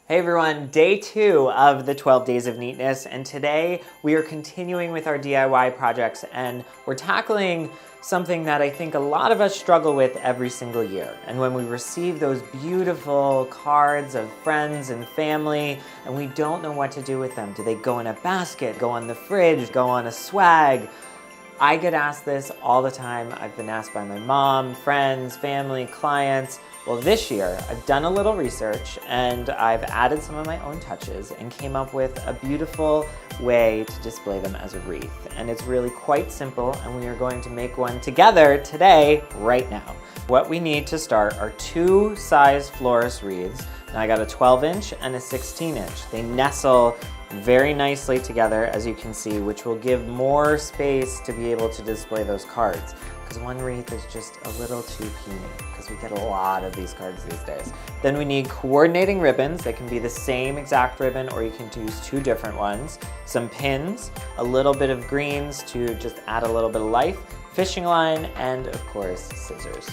Hey everyone, day 2 of the 12 Days of Neatness, and today we are continuing with our DIY projects, and we're tackling something that I think a lot of us struggle with every single year. And when we receive those beautiful cards of friends and family, and we don't know what to do with them. Do they go in a basket, go on the fridge, go on a swag? I get asked this all the time. I've been asked by my mom, friends, family, clients. Well, this year I've done a little research and I've added some of my own touches and came up with a beautiful way to display them as a wreath. And it's really quite simple, and we are going to make one together today, right now. What we need to start are 2 size florist wreaths. Now I got a 12-inch and a 16-inch. They nestle very nicely together, as you can see, which will give more space to be able to display those cards. Because one wreath is just a little too puny, because we get a lot of these cards these days. Then we need coordinating ribbons. They can be the same exact ribbon, or you can use 2 different ones. Some pins, a little bit of greens to just add a little bit of life, fishing line, and of course, scissors.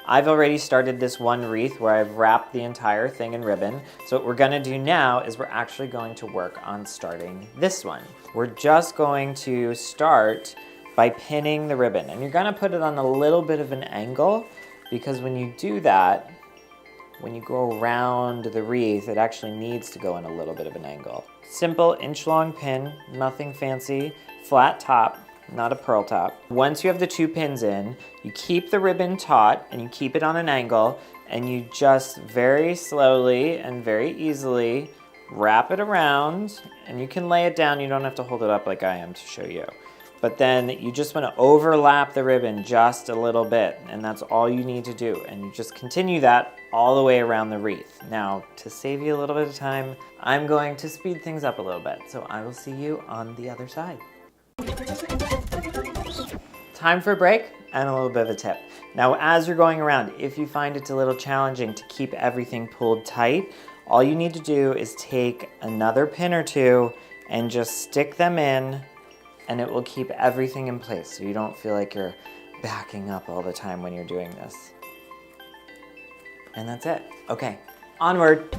I've already started this one wreath where I've wrapped the entire thing in ribbon. So what we're gonna do now is we're actually going to work on starting this one. We're just going to start by pinning the ribbon, and you're gonna put it on a little bit of an angle, because when you do that, when you go around the wreath, it actually needs to go in a little bit of an angle. Simple inch-long pin, nothing fancy, flat top, not a pearl top. Once you have the 2 pins in, you keep the ribbon taut and you keep it on an angle, and you just very slowly and very easily wrap it around, and you can lay it down. You don't have to hold it up like I am to show you. But then you just want to overlap the ribbon just a little bit, and that's all you need to do. And you just continue that all the way around the wreath. Now, to save you a little bit of time, I'm going to speed things up a little bit. So I will see you on the other side. Time for a break and a little bit of a tip. Now, as you're going around, if you find it's a little challenging to keep everything pulled tight, all you need to do is take another pin or 2 and just stick them in, and it will keep everything in place so you don't feel like you're backing up all the time when you're doing this. And that's it. Okay, onward.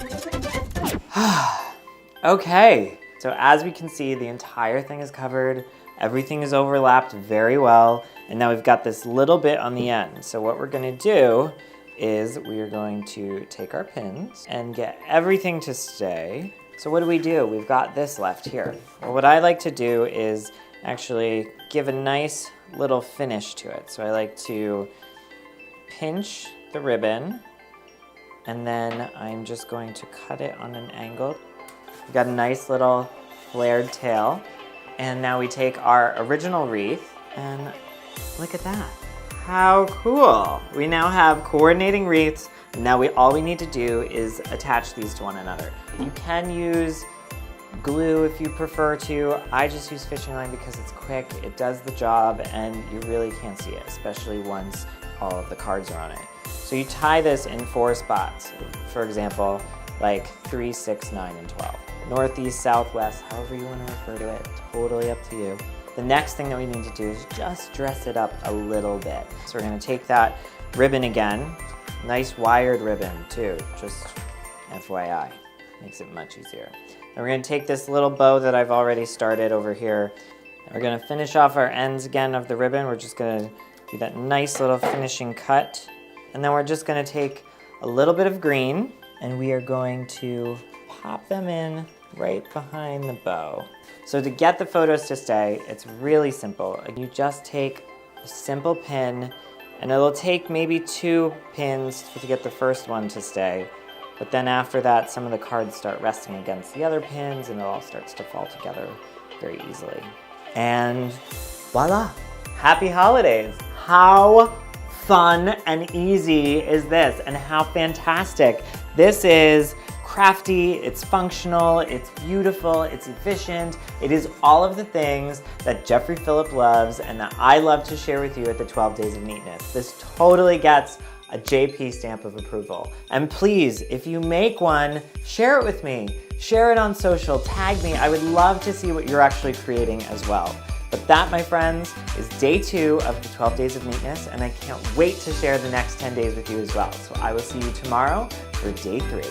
Okay, so as we can see, the entire thing is covered. Everything is overlapped very well, and now we've got this little bit on the end. So what we're gonna do is we are going to take our pins and get everything to stay. So what do? We've got this left here. Well, what I like to do is actually give a nice little finish to it. So I like to pinch the ribbon, and then I'm just going to cut it on an angle. We've got a nice little flared tail. And now we take our original wreath, and look at that. How cool. We now have coordinating wreaths, and now all we need to do is attach these to one another. You can use glue if you prefer to. I just use fishing line because it's quick, it does the job, and you really can't see it, especially once all of the cards are on it. So you tie this in 4 spots. For example, like 3, 6, 9, and 12. Northeast, southwest, however you want to refer to it, totally up to you. The next thing that we need to do is just dress it up a little bit. So we're going to take that ribbon again, nice wired ribbon too, just FYI, makes it much easier. Then we're going to take this little bow that I've already started over here, and we're going to finish off our ends again of the ribbon. We're just going to do that nice little finishing cut, and then we're just going to take a little bit of green, and we are going to pop them in right behind the bow. So to get the photos to stay, it's really simple. You just take a simple pin, and it'll take maybe 2 pins to get the first one to stay. But then after that, some of the cards start resting against the other pins, and it all starts to fall together very easily. And voila, happy holidays. How fun and easy is this, and how fantastic. This is crafty, it's functional, it's beautiful, it's efficient. It is all of the things that Jeffrey Phillip loves and that I love to share with you at the 12 Days of Neatness. This totally gets a JP stamp of approval. And please, if you make one, share it with me. Share it on social, tag me. I would love to see what you're actually creating as well. But that, my friends, is day 2 of the 12 days of neatness, and I can't wait to share the next 10 days with you as well. So I will see you tomorrow for day 3.